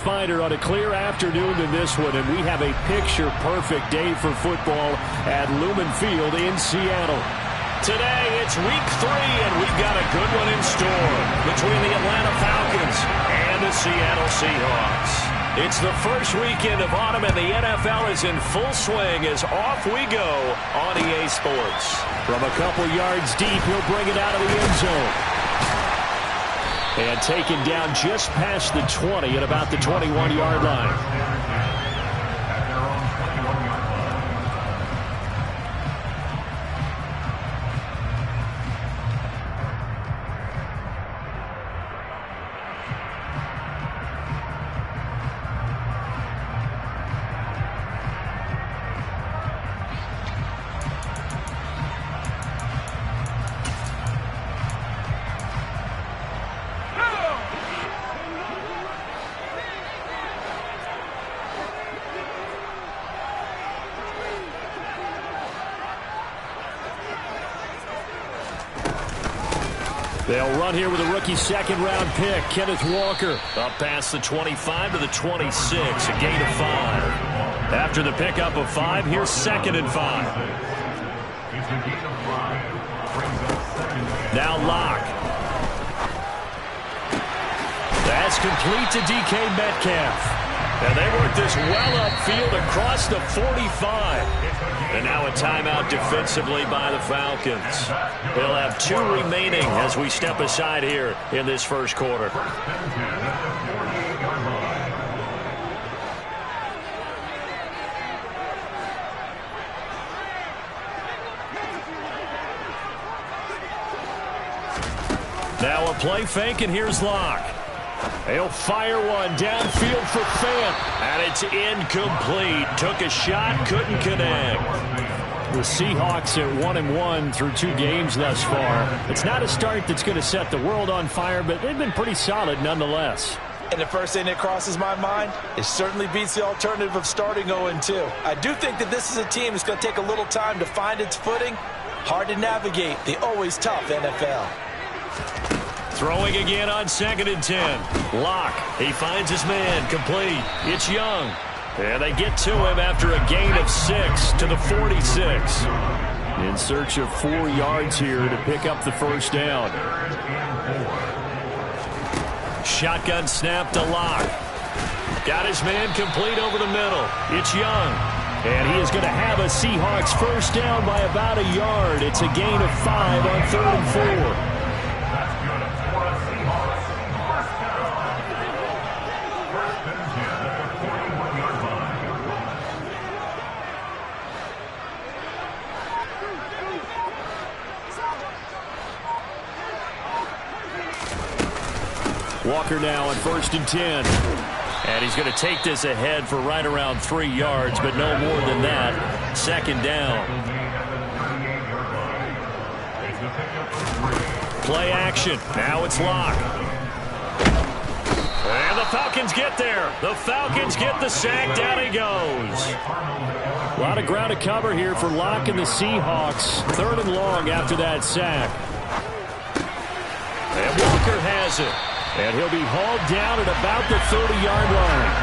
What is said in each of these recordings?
Finder on a clear afternoon than this one, and we have a picture-perfect day for football at Lumen Field in Seattle. Today, it's week 3, and we've got a good one in store between the Atlanta Falcons and the Seattle Seahawks. It's the first weekend of autumn, and the NFL is in full swing as off we go on EA Sports. From a couple yards deep, he'll bring it out of the end zone. And taken down just past the 20 at about the 21-yard line. They'll run here with a rookie second-round pick, Kenneth Walker. Up past the 25 to the 26, a gain of 5. After the pickup of 5, here's 2nd and 5. Now Locke. That's complete to DK Metcalf. And they work this well upfield across the 45. And now a timeout defensively by the Falcons. They'll have 2 remaining as we step aside here in this first quarter. Now a play fake, and here's Locke. He'll fire one downfield for Fant, and it's incomplete. Took a shot, couldn't connect. The Seahawks at 1-1 through 2 games thus far. It's not a start that's going to set the world on fire, but they've been pretty solid nonetheless. And the first thing that crosses my mind, it certainly beats the alternative of starting 0-2. I do think that this is a team that's going to take a little time to find its footing. Hard to navigate the always tough NFL. Throwing again on 2nd and 10. Locke, he finds his man, complete. It's Young. And they get to him after a gain of 6 to the 46. In search of 4 yards here to pick up the first down. Shotgun snap to Locke. Got his man complete over the middle. It's Young. And he is going to have a Seahawks first down by about a yard. It's a gain of 5 on 3rd and 4. Walker now on 1st and 10. And he's going to take this ahead for right around 3 yards, but no more than that. 2nd down. Play action. Now it's Locke. And the Falcons get there. The Falcons get the sack. Down he goes. A lot of ground to cover here for Locke and the Seahawks. 3rd and long after that sack. And Walker has it. And he'll be hauled down at about the 30-yard line.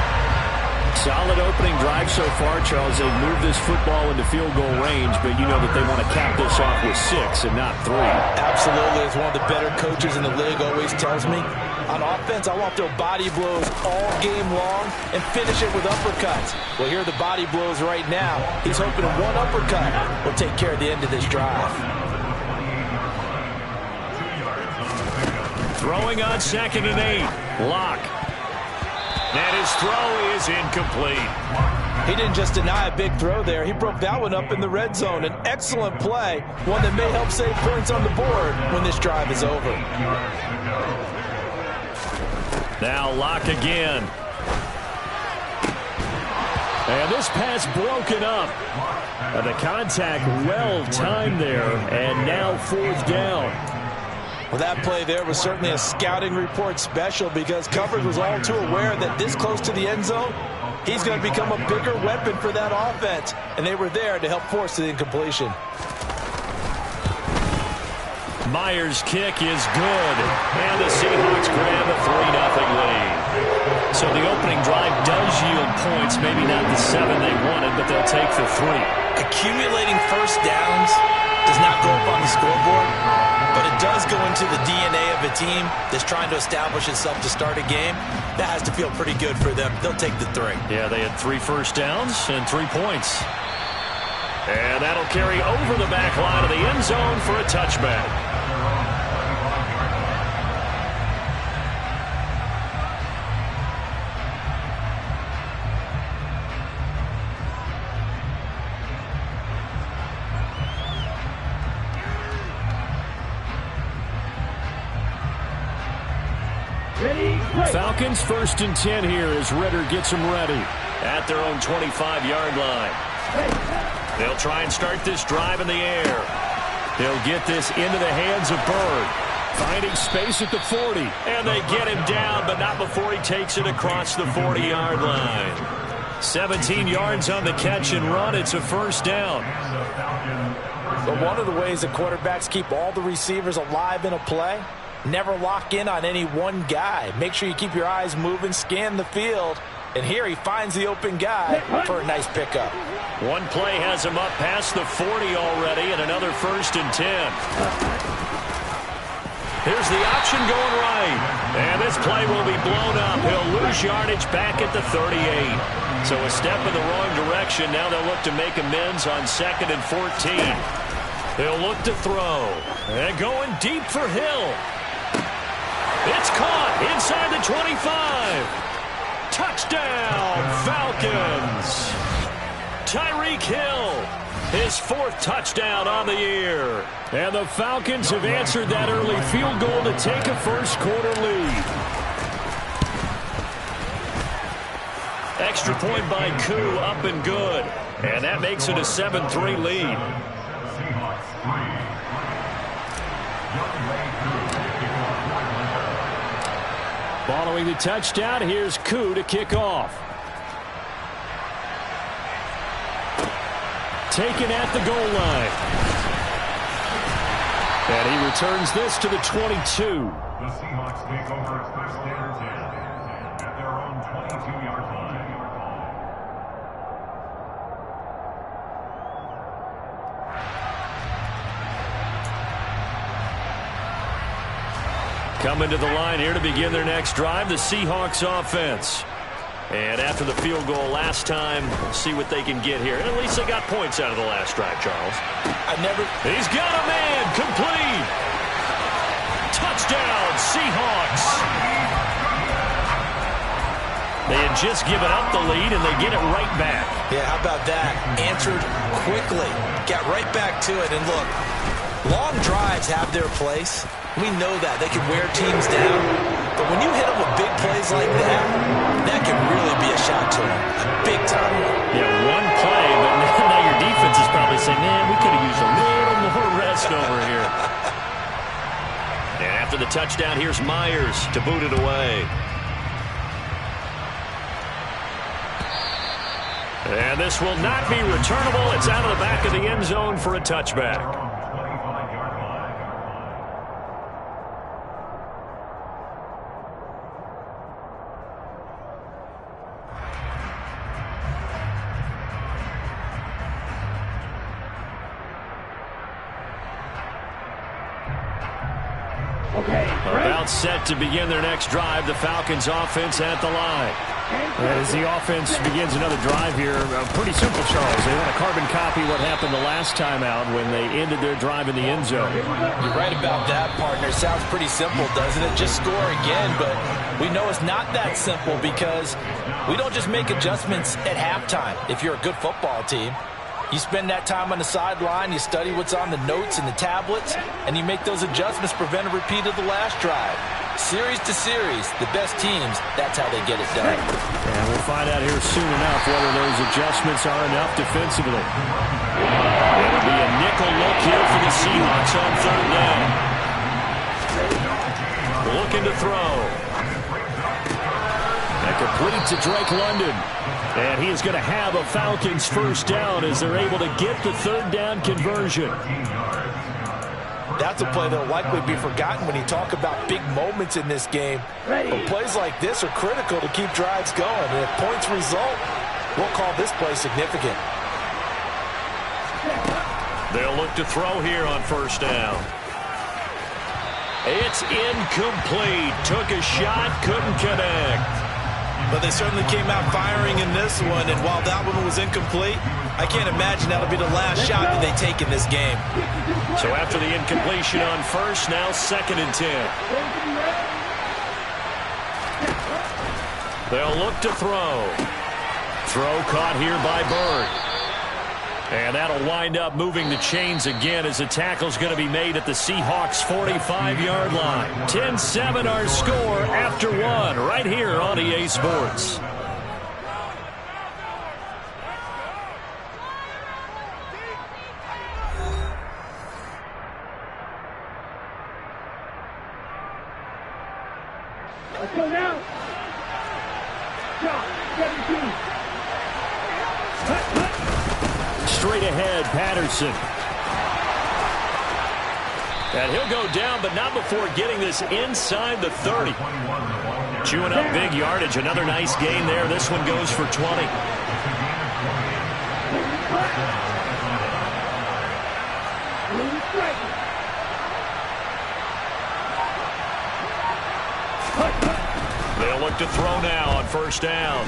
Solid opening drive so far, Charles. They've moved this football into field goal range, but you know that they want to cap this off with 6 and not 3. Absolutely. As one of the better coaches in the league always tells me, on offense, I want to throw body blows all game long and finish it with uppercuts. Well, here are the body blows right now. He's hoping one uppercut will take care of the end of this drive. Throwing on 2nd and 8. Locke. And his throw is incomplete. He didn't just deny a big throw there. He broke that one up in the red zone. An excellent play. One that may help save points on the board when this drive is over. Now Locke again. And this pass broken up. And the contact well timed there. And now 4th down. Well, that play there was certainly a scouting report special because coverage was all too aware that this close to the end zone, he's going to become a bigger weapon for that offense. And they were there to help force the incompletion. Myers' kick is good. And the Seahawks grab a 3-0 lead. So the opening drive does yield points, maybe not the 7 they wanted, but they'll take the 3. Accumulating first downs does not go up on the scoreboard, but it does go into the DNA of a team that's trying to establish itself to start a game. That has to feel pretty good for them. They'll take the 3. Yeah, they had 3 first downs and 3 points. And that'll carry over the back line of the end zone for a touchback. Falcons 1st and 10 here as Ritter gets them ready at their own 25-yard line. They'll try and start this drive in the air. They'll get this into the hands of Bird. Finding space at the 40. And they get him down, but not before he takes it across the 40-yard line. 17 yards on the catch and run. It's a first down. But one of the ways the quarterbacks keep all the receivers alive in a play, never lock in on any one guy. Make sure you keep your eyes moving, scan the field. And here he finds the open guy for a nice pickup. One play has him up past the 40 already, and another 1st and 10. Here's the option going right. And this play will be blown up. He'll lose yardage back at the 38. So a step in the wrong direction. Now they'll look to make amends on 2nd and 14. He'll look to throw. And going deep for Hill. It's caught inside the 25. Touchdown, Falcons. Tyreek Hill, his 4th touchdown on the year. And the Falcons have answered that early field goal to take a first-quarter lead. Extra point by Koo, up and good. And that makes it a 7-3 lead. Following the touchdown, here's Koo to kick off. Taken at the goal line. And he returns this to the 22. The Seahawks take over at 1st and 10 at their own 22-yard line. Coming to the line here to begin their next drive, the Seahawks offense. And after the field goal last time, see what they can get here. And at least they got points out of the last drive, Charles. He's got a man, complete. Touchdown, Seahawks. They had just given up the lead, and they get it right back. Yeah, how about that? Answered quickly. Got right back to it. And look, long drives have their place. We know that. They can wear teams down. But when you hit them with big plays like that, that can really be a shot to them. A big-time one. Yeah, one play, but now your defense is probably saying, man, we could have used a little more rest over here. And after the touchdown, here's Myers to boot it away. And this will not be returnable. It's out of the back of the end zone for a touchback. About set to begin their next drive, the Falcons offense at the line. As the offense begins another drive here, pretty simple, Charles. They want to carbon copy what happened the last time out when they ended their drive in the end zone. You're right about that, partner. Sounds pretty simple, doesn't it? Just score again, but we know it's not that simple because we don't just make adjustments at halftime if you're a good football team. You spend that time on the sideline, you study what's on the notes and the tablets, and you make those adjustments, prevent a repeat of the last drive. Series to series, the best teams, that's how they get it done. And we'll find out here soon enough whether those adjustments are enough defensively. It'll be a nickel look here for the Seahawks on 3rd down. Looking to throw. And complete to Drake London. And he is going to have a Falcons first down as they're able to get the 3rd down conversion. That's a play that will likely be forgotten when you talk about big moments in this game. But plays like this are critical to keep drives going. And if points result, we'll call this play significant. They'll look to throw here on first down. It's incomplete. Took a shot, couldn't connect. But they certainly came out firing in this one, and while that one was incomplete, I can't imagine that'll be the last shot that they take in this game. So after the incompletion on first, now 2nd and 10. They'll look to throw. Throw caught here by Bird. And that'll wind up moving the chains again as the tackle's going to be made at the Seahawks' 45-yard line. 10-7 our score after one right here on EA Sports. Let's go now. Shot, 17. Straight ahead, Patterson. And he'll go down, but not before getting this inside the 30. Chewing up big yardage. Another nice gain there. This one goes for 20. They'll look to throw now on first down.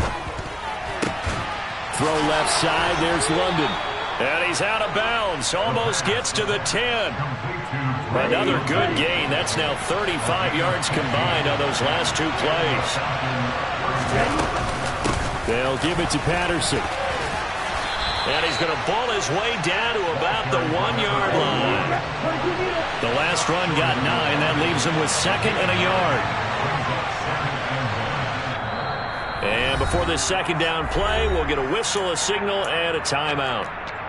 Throw left side. There's London. And he's out of bounds. Almost gets to the 10. Another good gain. That's now 35 yards combined on those last two plays. They'll give it to Patterson. And he's going to ball his way down to about the 1-yard line. The last run got 9. That leaves him with 2nd and a yard. And before this second down play, we'll get a whistle, a signal, and a timeout.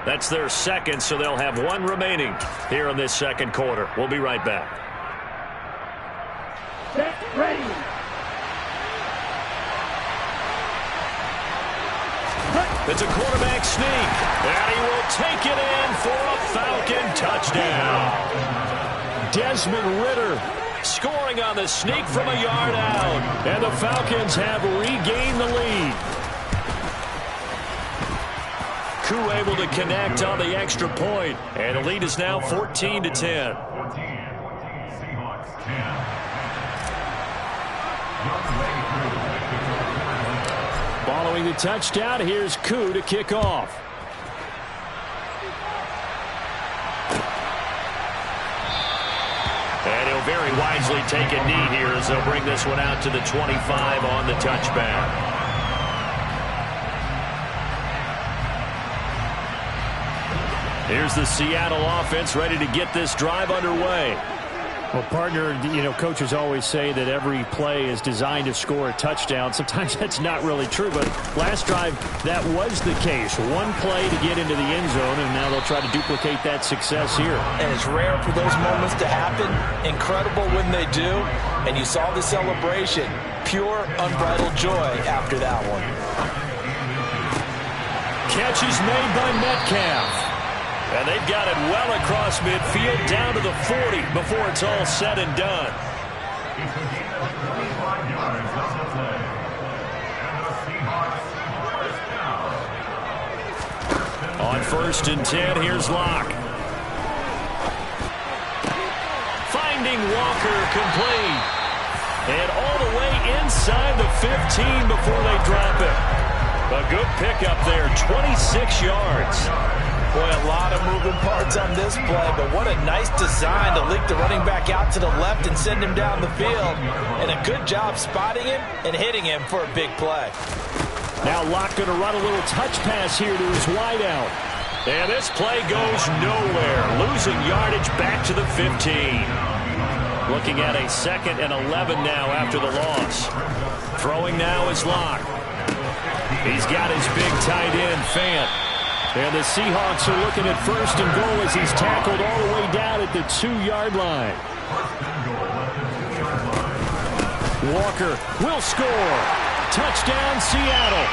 That's their second, so they'll have one remaining here in this second quarter. We'll be right back. Set, ready. It's a quarterback sneak, and he will take it in for a Falcon touchdown. Desmond Ridder scoring on the sneak from a yard out, and the Falcons have regained the lead. Koo able to connect on the extra point, and the lead is now 14-10. 14, Seahawks 10. Following the touchdown, here's Koo to kick off. And he'll very wisely take a knee here as they'll bring this one out to the 25 on the touchback. Here's the Seattle offense ready to get this drive underway. Well, partner, you know, coaches always say that every play is designed to score a touchdown. Sometimes that's not really true, but last drive, that was the case. One play to get into the end zone, and now they'll try to duplicate that success here. And it's rare for those moments to happen. Incredible when they do. And you saw the celebration. Pure, unbridled joy after that one. Catch is made by Metcalf. And they've got it well across midfield down to the 40 before it's all said and done. On 1st and 10, here's Locke. Finding Walker complete. And all the way inside the 15 before they drop it. A good pickup there, 26 yards. Boy, a lot of moving parts on this play, but what a nice design to leak the running back out to the left and send him down the field. And a good job spotting him and hitting him for a big play. Now Locke going to run a little touch pass here to his wideout. And this play goes nowhere. Losing yardage back to the 15. Looking at a 2nd and 11 now after the loss. Throwing now is Locke. He's got his big tight end, Fant. And the Seahawks are looking at 1st and goal as he's tackled all the way down at the 2-yard line. Walker will score. Touchdown, Seattle.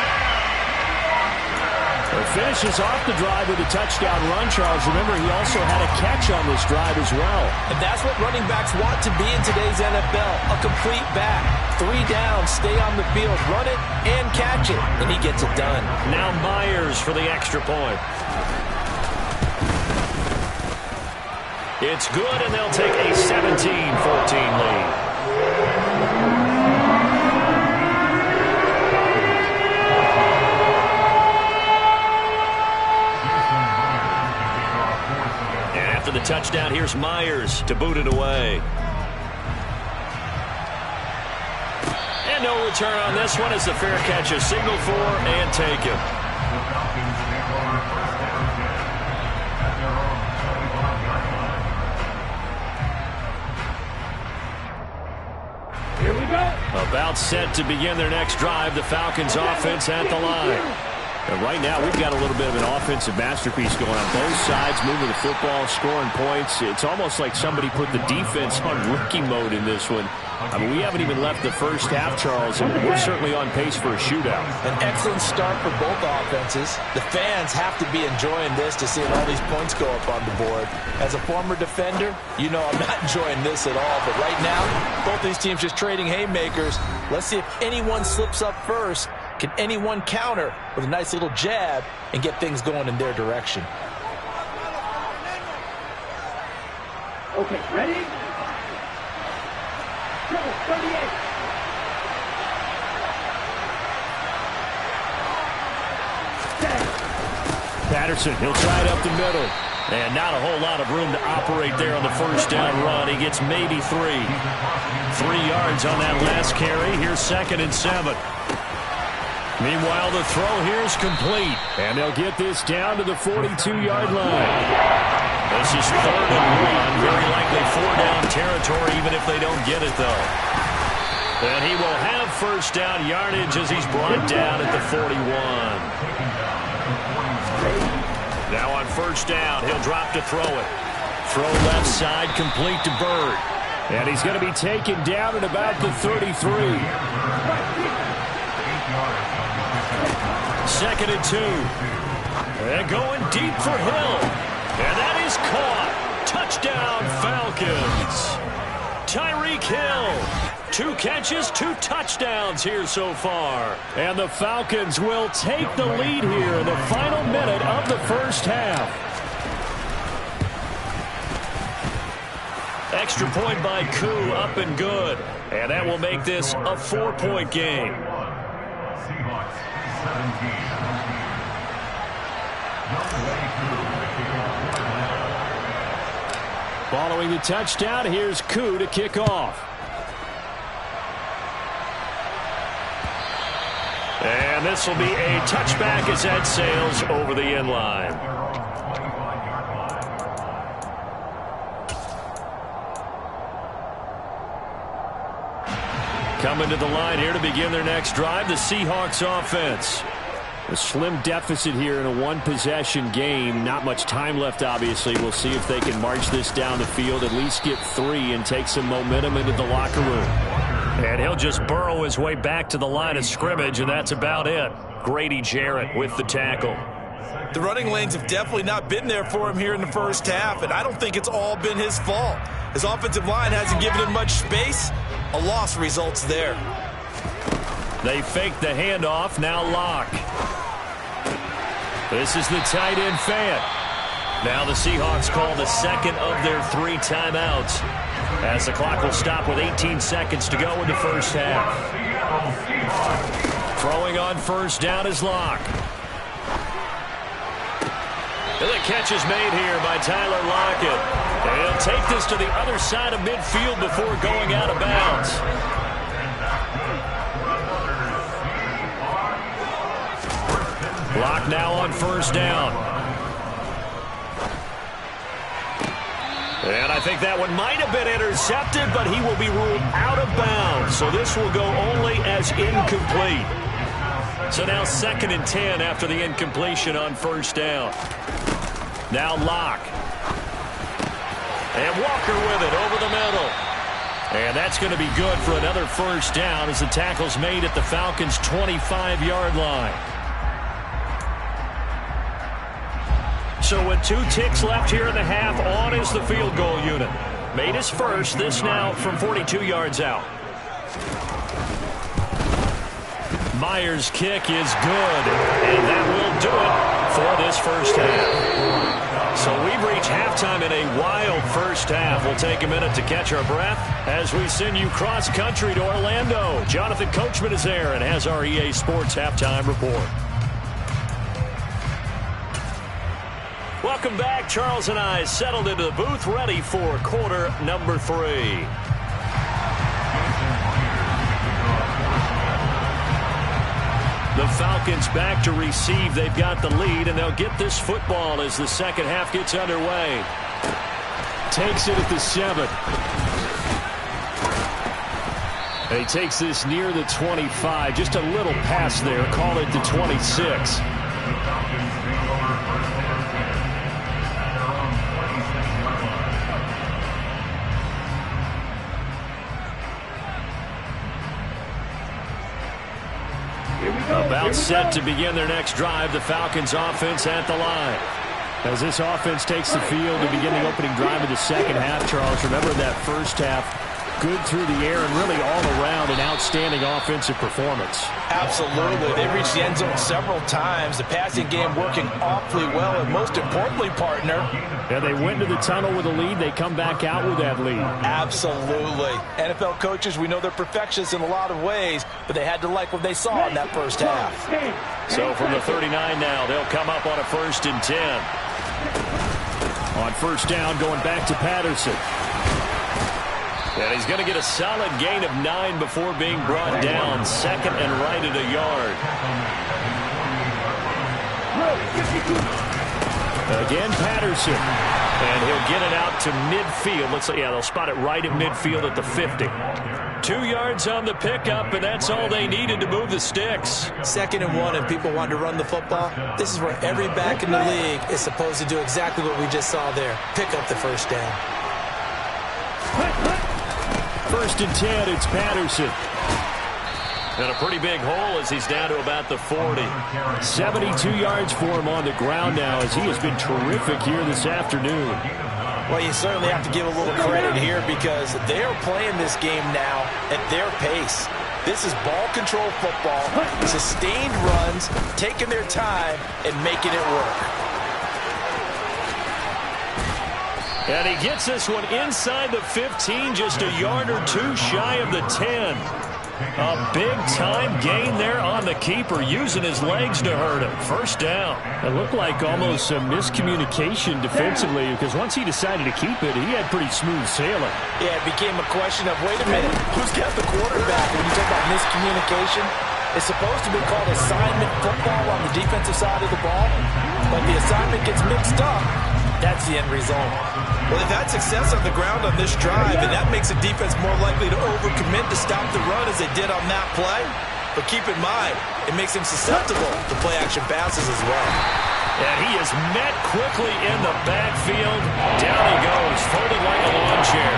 Finishes off the drive with a touchdown run, Charles. Remember, he also had a catch on this drive as well. And that's what running backs want to be in today's NFL, a complete back. 3 downs, stay on the field, run it, and catch it, and he gets it done. Now Myers for the extra point. It's good, and they'll take a 17-14 lead. The touchdown, here's Myers to boot it away. And no return on this one as the fair catch is signaled for and taken. Here we go. About set to begin their next drive, the Falcons offense at the line. And right now, we've got a little bit of an offensive masterpiece going on both sides, moving the football, scoring points. It's almost like somebody put the defense on rookie mode in this one. I mean, we haven't even left the first half, Charles, and we're certainly on pace for a shootout. An excellent start for both offenses. The fans have to be enjoying this to see all these points go up on the board. As a former defender, you know I'm not enjoying this at all. But right now, both these teams just trading haymakers. Let's see if anyone slips up first. Can anyone counter with a nice little jab and get things going in their direction? Okay, ready? Go, 38. Patterson, he'll try it up the middle. And not a whole lot of room to operate there on the first down run. He gets maybe 3. 3 yards on that last carry. Here's 2nd and 7. Meanwhile, the throw here is complete. And they'll get this down to the 42-yard line. This is 3rd and 1. Very likely 4-down territory, even if they don't get it, though. And he will have first down yardage as he's brought down at the 41. Now on first down, he'll drop to throw it. Throw left side, complete to Bird. And he's going to be taken down at about the 33. 2nd and 2. And going deep for Hill. And that is caught. Touchdown, Falcons. Tyreek Hill. 2 catches, 2 touchdowns here so far. And the Falcons will take the lead here in the final minute of the first half. Extra point by Koo, up and good. And that will make this a 4-point game. Seahawks 17. Following the touchdown, here's Koo to kick off. And this will be a touchback as that sails over the end line. Coming to the line here to begin their next drive, the Seahawks offense. A slim deficit here in a one-possession game. Not much time left, obviously. We'll see if they can march this down the field, at least get 3 and take some momentum into the locker room. And he'll just burrow his way back to the line of scrimmage, and that's about it. Grady Jarrett with the tackle. The running lanes have definitely not been there for him here in the first half, and I don't think it's all been his fault. His offensive line hasn't given him much space. A loss results there. They fake the handoff, now Locke. This is the tight end Fant. Now the Seahawks call the second of their 3 timeouts, as the clock will stop with 18 seconds to go in the first half. Throwing on first down is Locke. And the catch is made here by Tyler Lockett. And he'll take this to the other side of midfield before going out of bounds. Locke now on first down. And I think that one might have been intercepted, but he will be ruled out of bounds. So this will go only as incomplete. So now 2nd and 10 after the incompletion on first down. Now Locke. And Walker with it over the middle. And that's going to be good for another first down as the tackle's made at the Falcons' 25-yard line. So with 2 ticks left here in the half, on is the field goal unit. Made his first, this now from 42 yards out. Myers' kick is good, and that will do it for this first half. So we've reached halftime in a wild first half. We'll take a minute to catch our breath as we send you cross-country to Orlando. Jonathan Coachman is there and has our EA Sports halftime report. Welcome back. Charles and I settled into the booth, ready for quarter number 3. The Falcons back to receive. They've got the lead, and they'll get this football as the second half gets underway. Takes it at the 7. And he takes this near the 25. Just a little pass there. Call it the 26. About set to begin their next drive. The Falcons offense at the line. As this offense takes the field to begin the opening drive of the second half, Charles, remember that first half, good through the air and really all around an outstanding offensive performance. Absolutely. They reached the end zone several times. The passing game working awfully well, and most importantly, partner. Yeah, they went to the tunnel with a lead. They come back out with that lead. Absolutely. NFL coaches, we know they're perfectionists in a lot of ways, but they had to like what they saw in that first half. So from the 39 now, they'll come up on a 1st and 10. On first down, going back to Patterson. And he's going to get a solid gain of 9 before being brought down. 2nd and right at a yard. Again, Patterson. And he'll get it out to midfield. Let's say, yeah, they'll spot it right at midfield at the 50. 2 yards on the pickup, and that's all they needed to move the sticks. 2nd and 1, and people want to run the football. This is where every back in the league is supposed to do exactly what we just saw there. Pick up the first down. 1st and 10, it's Patterson. And a pretty big hole as he's down to about the 40. 72 yards for him on the ground now as he has been terrific here this afternoon. Well, you certainly have to give a little credit here because they are playing this game now at their pace. This is ball control football, sustained runs, taking their time and making it work. And he gets this one inside the 15, just a yard or 2 shy of the 10. A big-time gain there on the keeper, using his legs to hurt him. First down. It looked like almost a miscommunication defensively because once he decided to keep it, he had pretty smooth sailing. Yeah, it became a question of, wait a minute, who's got the quarterback? When you talk about miscommunication, it's supposed to be called assignment football on the defensive side of the ball, but the assignment gets mixed up. That's the end result. Well, they've had success on the ground on this drive, and that makes a defense more likely to overcommit to stop the run as they did on that play. But keep in mind, it makes them susceptible to play-action passes as well. And he is met quickly in the backfield. Down he goes, folded like a lawn chair.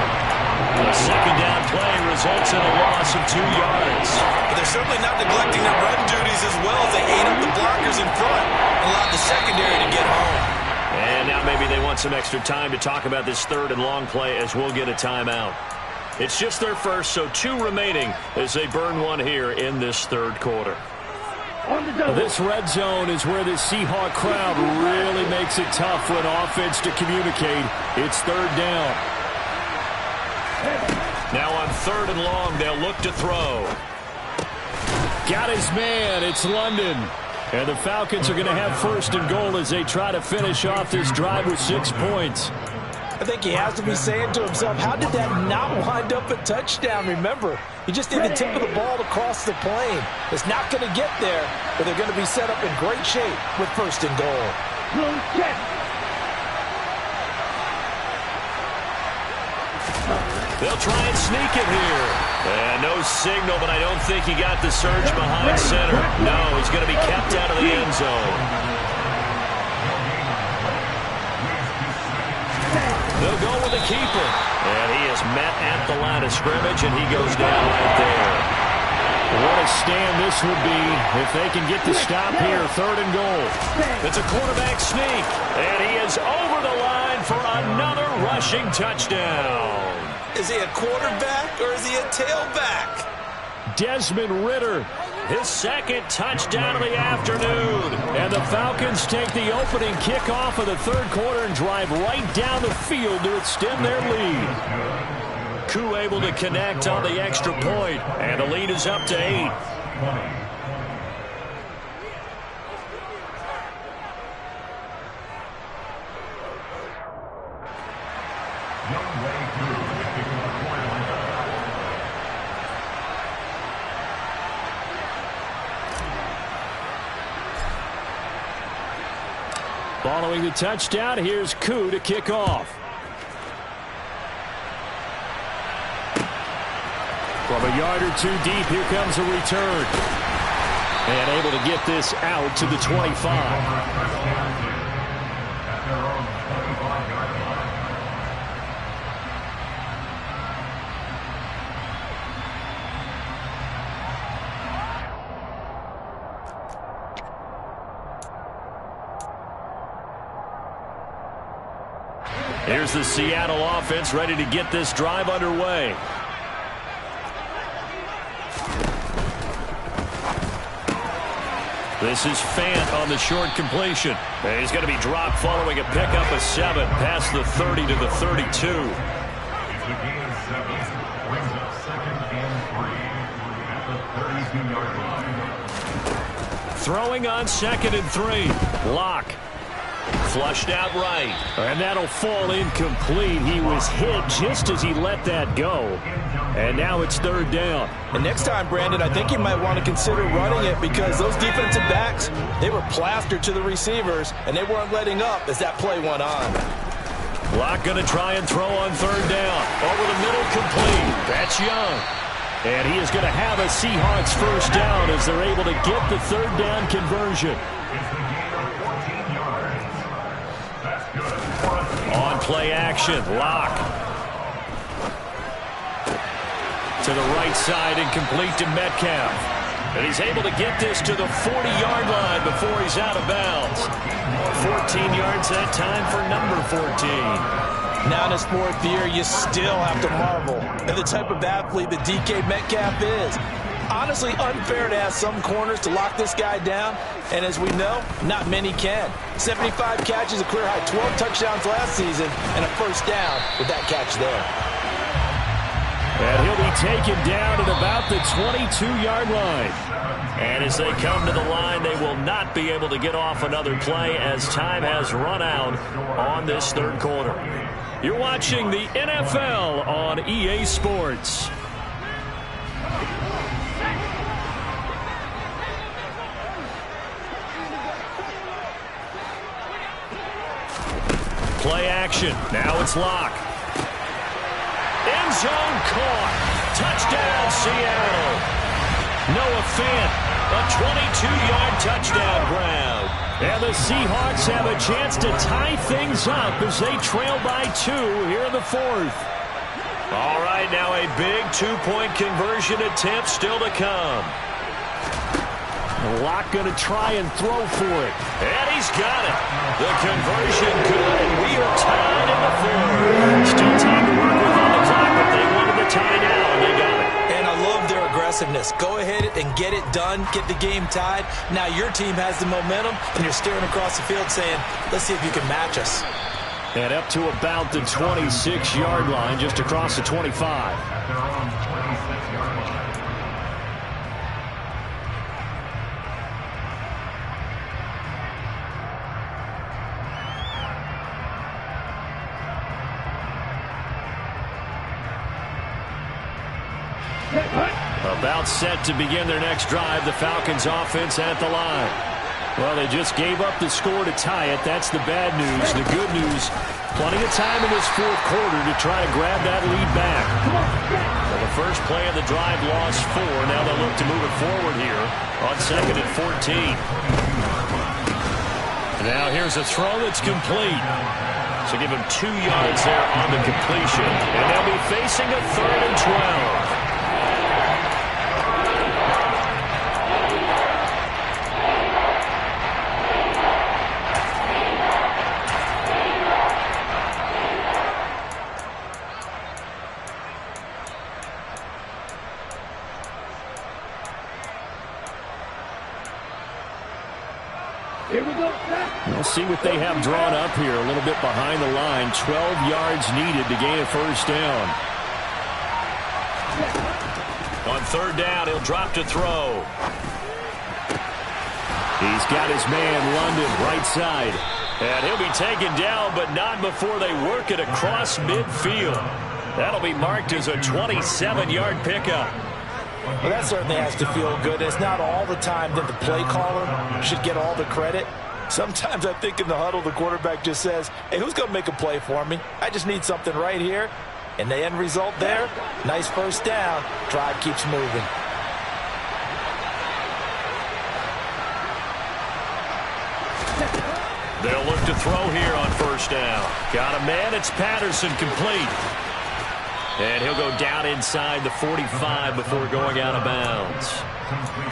A second down play results in a loss of 2 yards. But they're certainly not neglecting their run duties as well as they ate up the blockers in front and allowed the secondary to get home. And now maybe they want some extra time to talk about this 3rd and long play as we'll get a timeout. It's just their first, so 2 remaining as they burn one here in this 3rd quarter. This red zone is where the Seahawk crowd really makes it tough for an offense to communicate. It's 3rd down. Now on 3rd and long, they'll look to throw. Got his man. It's London. And the Falcons are going to have 1st and goal as they try to finish off this drive with 6 points. I think he has to be saying to himself, how did that not wind up a touchdown? Remember, you just need the tip of the ball to cross the plane. It's not going to get there, but they're going to be set up in great shape with 1st and goal. They'll try and sneak it here. And no signal, but I don't think he got the surge behind center. No, he's going to be kept out of the end zone. They'll go with the keeper. And he is met at the line of scrimmage, and he goes down right there. What a stand this would be if they can get the stop here. 3rd and goal. It's a quarterback sneak, and he is over the line for another rushing touchdown. Is he a quarterback or is he a tailback? Desmond Ridder, his 2nd touchdown of the afternoon. And the Falcons take the opening kickoff of the 3rd quarter and drive right down the field to extend their lead. Koo able to connect on the extra point, and the lead is up to 8. Following the touchdown, here's Koo to kick off. From a yard or 2 deep, here comes a return. And able to get this out to the 25. Here's the Seattle offense ready to get this drive underway. This is Fant on the short completion. And he's going to be dropped following a pickup of 7 past the 30 to the 32. It's a gain of 7. Brings up 2nd and 3 at the 32-yard line. Throwing on 2nd and 3. Lock. Flushed out right. And that'll fall incomplete. He was hit just as he let that go. And now it's 3rd down. And next time, Brandon, I think you might want to consider running it because those defensive backs, they were plastered to the receivers, and they weren't letting up as that play went on. Lock going to try and throw on 3rd down. Over the middle, complete. That's Young. And he is going to have a Seahawks 1st down as they're able to get the 3rd down conversion. On play action, Lock. To the right side and complete to Metcalf. And he's able to get this to the 40-yard line before he's out of bounds. 14 yards that time for number 14. Now in his 4th year, you still have to marvel at the type of athlete that DK Metcalf is. Honestly, unfair to ask some corners to lock this guy down, and as we know, not many can. 75 catches, a career high 12 touchdowns last season, and a 1st down with that catch there. And he'll be taken down at about the 22-yard line. And as they come to the line, they will not be able to get off another play as time has run out on this 3rd quarter. You're watching the NFL on EA Sports. Play action. Now it's Lock. End zone caught. Touchdown, Seattle. Noah Fant, a 22-yard touchdown grab. And the Seahawks have a chance to tie things up as they trail by 2 here in the 4th. All right, now a big 2-point conversion attempt still to come. Lock going to try and throw for it. And he's got it. The conversion good, and we are tied in the 4th. Still time to work with on the clock, but they wanted the tie now, and they got it. And I love their aggressiveness. Go ahead and get it done. Get the game tied. Now your team has the momentum, and you're staring across the field saying, let's see if you can match us. And up to about the 26-yard line, just across the 25. About set to begin their next drive. The Falcons offense at the line. Well, they just gave up the score to tie it. That's the bad news. The good news, plenty of time in this 4th quarter to try to grab that lead back. Well, the first play of the drive lost 4. Now they'll look to move it forward here on 2nd and 14. Now here's a throw that's complete. So give him 2 yards there on the completion. And they'll be facing a 3rd and 12. Here we go. We'll see what they have drawn up here. A little bit behind the line. 12 yards needed to gain a first down. On third down, he'll drop to throw. He's got his man, London, right side. And he'll be taken down, but not before they work it across midfield. That'll be marked as a 27-yard pickup. Well, that certainly has to feel good. It's not all the time that the play caller should get all the credit. Sometimes I think in the huddle, the quarterback just says, hey, who's going to make a play for me? I just need something right here. And the end result there, nice first down. Drive keeps moving. They'll look to throw here on first down. Got a man. It's Patterson, complete. And he'll go down inside the 45 before going out of bounds.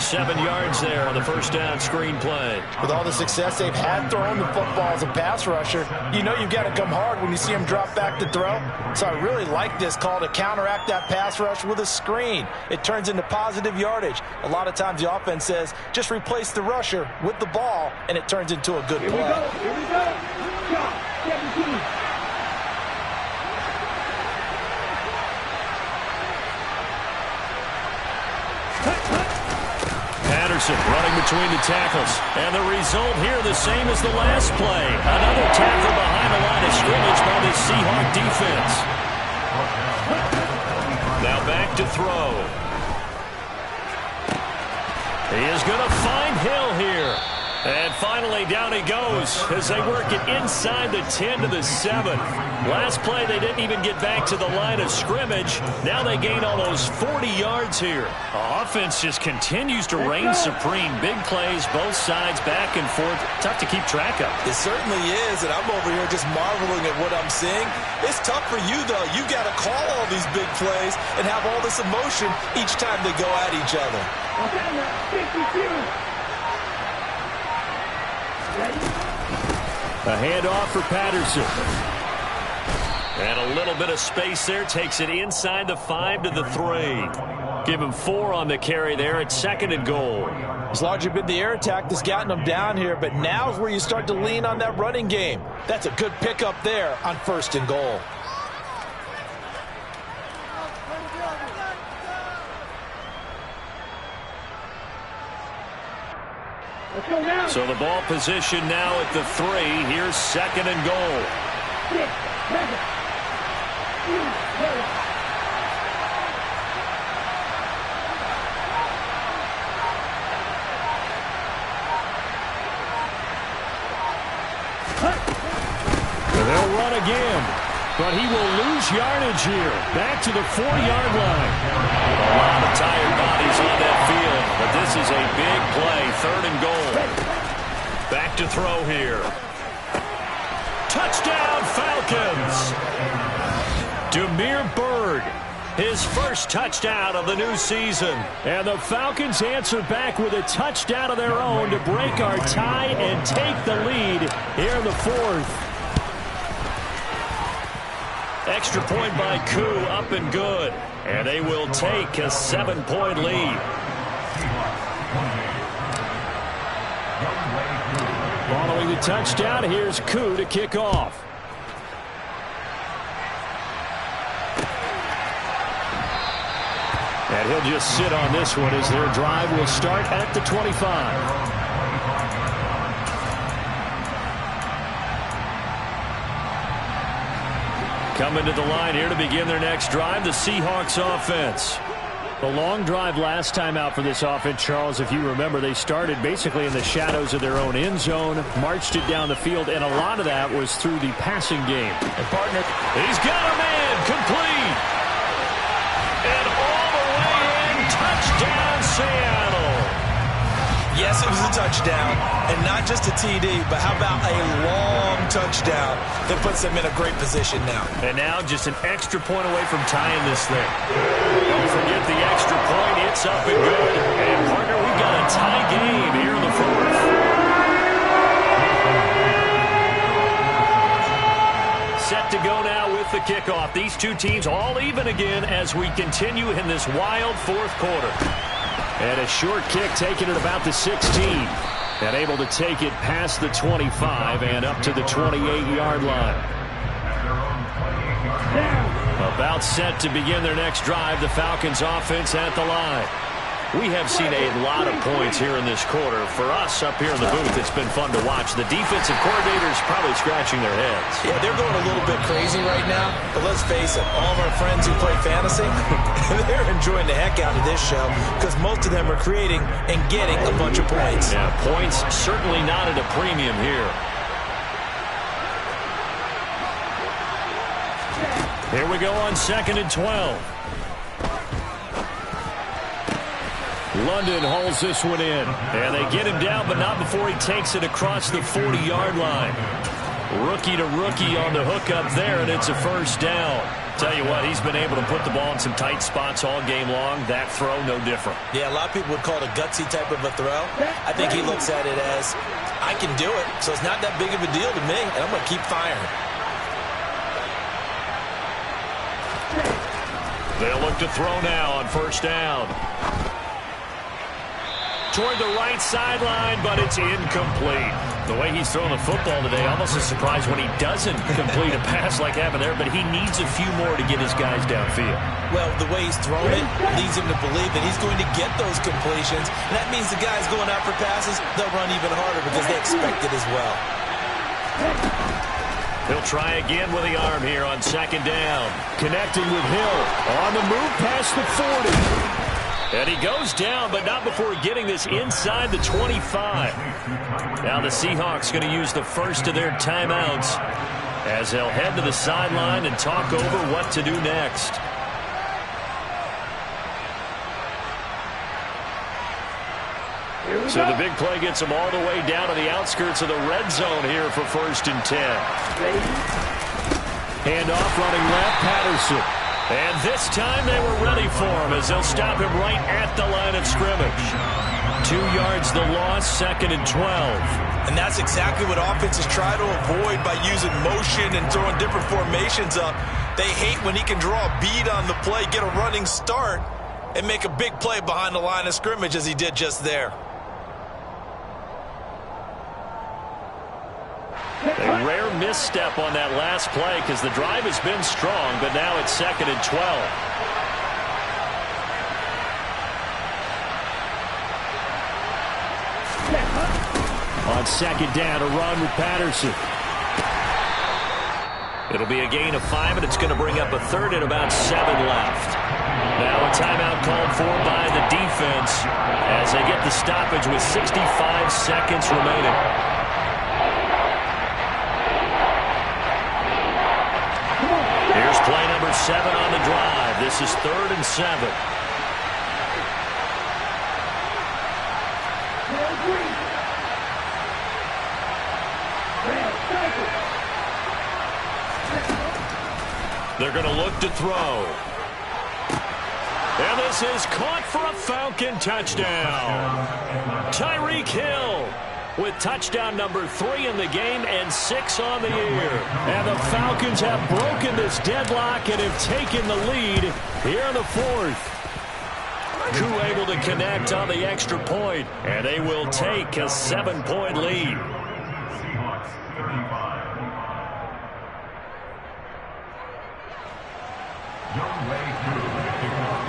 7 yards there on the first down screen play. With all the success they've had throwing the football as a pass rusher, you know you've got to come hard when you see him drop back to throw. So I really like this call to counteract that pass rush with a screen. It turns into positive yardage. A lot of times the offense says, just replace the rusher with the ball, and it turns into a good play. Here we go. Here we go. Shot 17. Patterson running between the tackles. And the result here the same as the last play. Another tackle behind the line of scrimmage by the Seahawk defense. Now back to throw. He is going to find Hill here. And finally down he goes as they work it inside the 10 to the 7. Last play they didn't even get back to the line of scrimmage. Now they gain almost 40 yards here. Offense just continues to reign supreme. Big plays, both sides, back and forth. Tough to keep track of. It certainly is, and I'm over here just marveling at what I'm seeing. It's tough for you, though. You've got to call all these big plays and have all this emotion each time they go at each other. Okay, 52. A handoff for Patterson. And a little bit of space there. Takes it inside the 5 to the 3. Give him 4 on the carry there at 2nd and goal. It's largely been the air attack that's gotten them down here, but now's where you start to lean on that running game. That's a good pickup there on 1st and goal. So the ball position now at the 3. Here's 2nd and goal. They'll run again, but he will lose yardage here. Back to the 4-yard line. A lot of tired bodies on that field, but this is a big play. 3rd and goal. Back to throw here. Touchdown, Falcons! Demir Bird, his first touchdown of the new season. And the Falcons answer back with a touchdown of their own to break our tie and take the lead here in the 4th. Extra point by Koo, up and good. And they will take a 7-point lead. Following the touchdown, here's Koo to kick off. And he'll just sit on this one as their drive will start at the 25. Coming to the line here to begin their next drive, the Seahawks offense. The long drive last time out for this offense, Charles, if you remember, they started basically in the shadows of their own end zone, marched it down the field, and a lot of that was through the passing game. And partner, he's got a man, complete. And all the way in, touchdown, Seattle. Yes, it was a touchdown, and not just a TD, but how about a long touchdown that puts them in a great position now. And now just an extra point away from tying this thing. Don't forget the extra point. It's up and good. And, partner, we've got a tie game here in the 4th. Set to go now with the kickoff. These two teams all even again as we continue in this wild 4th quarter. And a short kick taken at about the 16. And able to take it past the 25 and up to the 28-yard line. About set to begin their next drive, the Falcons offense at the line. We have seen a lot of points here in this quarter. For us up here in the booth, it's been fun to watch. The defensive coordinators probably scratching their heads. Yeah, they're going a little bit crazy right now. But let's face it, all of our friends who play fantasy, they're enjoying the heck out of this show because most of them are creating and getting a bunch of points. Yeah, points certainly not at a premium here. Here we go on 2nd and 12. London hauls this one in. And they get him down, but not before he takes it across the 40-yard line. Rookie to rookie on the hook up there, and it's a first down. Tell you what, he's been able to put the ball in some tight spots all game long. That throw, no different. Yeah, a lot of people would call it a gutsy type of a throw. I think he looks at it as, I can do it, so it's not that big of a deal to me, and I'm going to keep firing. They'll look to throw now on first down. Toward the right sideline, but it's incomplete. The way he's throwing the football today, almost a surprise when he doesn't complete a pass like happened there, but he needs a few more to get his guys downfield. Well, the way he's thrown it leads him to believe that he's going to get those completions, and that means the guys going out for passes, they'll run even harder because they expect it as well. He'll try again with the arm here on 2nd down. Connecting with Hill on the move past the 40. And he goes down, but not before getting this inside the 25. Now the Seahawks going to use the first of their timeouts as they'll head to the sideline and talk over what to do next. So the big play gets them all the way down to the outskirts of the red zone here for 1st and 10. Handoff running left, Patterson. And this time they were ready for him as they'll stop him right at the line of scrimmage. 2 yards the loss, 2nd and 12. And that's exactly what offenses try to avoid by using motion and throwing different formations up. They hate when he can draw a bead on the play, get a running start, and make a big play behind the line of scrimmage as he did just there. A rare misstep on that last play because the drive has been strong, but now it's 2nd and 12. On 2nd down, a run with Patterson. It'll be a gain of 5, and it's going to bring up a 3rd and about 7 left. Now a timeout called for by the defense as they get the stoppage with 65 seconds remaining. Here's play number 7 on the drive. This is 3rd and 7. They're going to look to throw. And this is caught for a Falcon touchdown. Tyreek Hill with touchdown number 3 in the game and 6 on the year. And the Falcons have broken this deadlock and have taken the lead here in the 4th. Koo able to connect on the extra point, and they will take a 7-point lead. Seahawks 35. Young Way Koo kicking off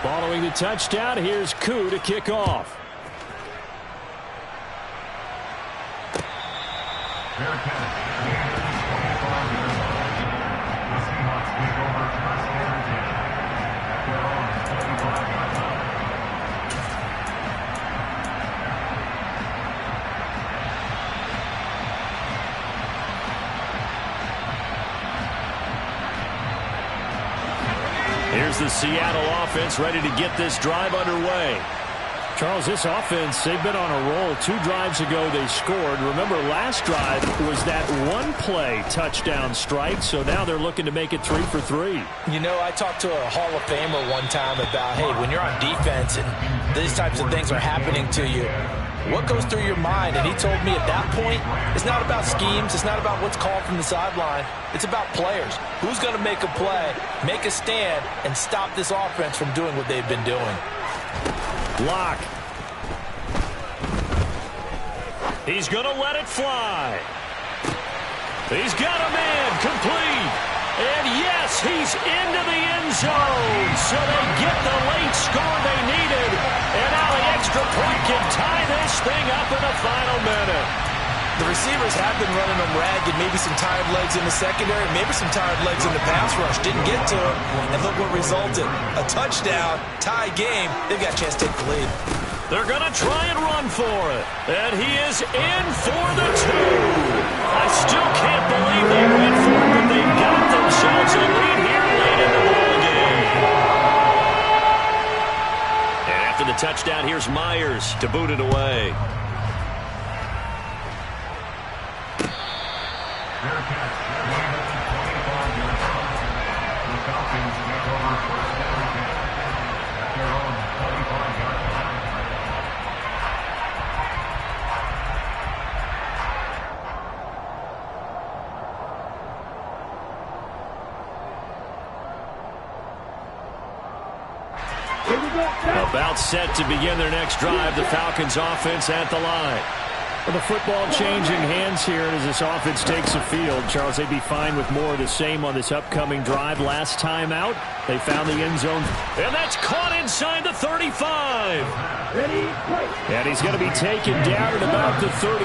Following the touchdown, here's Koo to kick off. Here's the Seattle offense ready to get this drive underway. Charles, this offense, they've been on a roll. 2 drives ago they scored. Remember, last drive was that one-play touchdown strike, so now they're looking to make it 3 for 3. You know, I talked to a Hall of Famer one time about, hey, when you're on defense and these types of things are happening to you, what goes through your mind? And he told me at that point, it's not about schemes. It's not about what's called from the sideline. It's about players. Who's going to make a play, make a stand, and stop this offense from doing what they've been doing? Lock. He's going to let it fly. He's got a man complete. And yes, he's into the end zone. So they get the late score they needed. And now the extra point can tie this thing up in the final minute. The receivers have been running them ragged. Maybe some tired legs in the secondary. Maybe some tired legs in the pass rush. Didn't get to him. And look what resulted. A touchdown, tie game. They've got a chance to take the lead. They're going to try and run for it. And he is in for the 2. I still can't believe they went for it, but they've got themselves a lead here late in the ballgame. And after the touchdown, here's Myers to boot it away. About set to begin their next drive, the Falcons offense at the line. Well, the football changing hands here as this offense takes the field. Charles, they'd be fine with more of the same on this upcoming drive. Last time out, they found the end zone. And that's caught inside the 35. And he's going to be taken down at about the 33.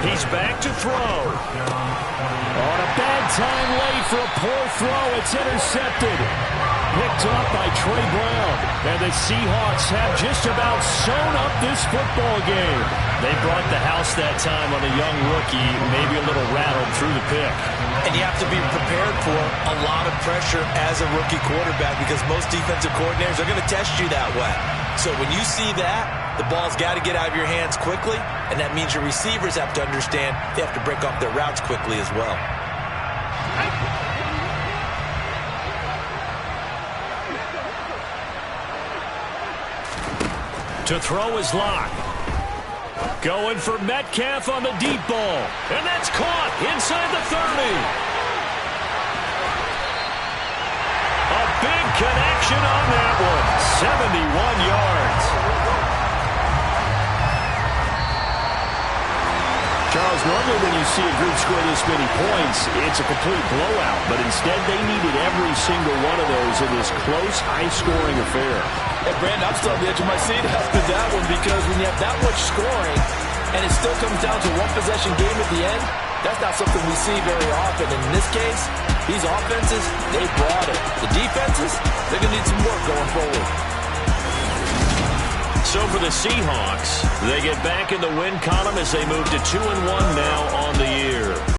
He's back to throw. On a bad time late for a poor throw. It's intercepted. Picked up by Trey Brown. And the Seahawks have just about sewn up this football game. They brought the house that time on a young rookie, maybe a little rattled through the pick. And you have to be prepared for a lot of pressure as a rookie quarterback because most defensive coordinators are going to test you that way. So when you see that, the ball's got to get out of your hands quickly, and that means your receivers have to understand they have to break off their routes quickly as well. To throw is Lock. Going for Metcalf on the deep ball. And that's caught inside the 30. A big connection on that one. 71 yards. Charles, normally when you see a group score this many points, it's a complete blowout. But instead, they needed every single one of those in this close, high-scoring affair. Hey, Brandon, I'm still on the edge of my seat after that one because when you have that much scoring and it still comes down to one possession game at the end, that's not something we see very often. And in this case, these offenses, they brought it. The defenses, they're going to need some work going forward. So for the Seahawks, they get back in the win column as they move to 2-1 now on the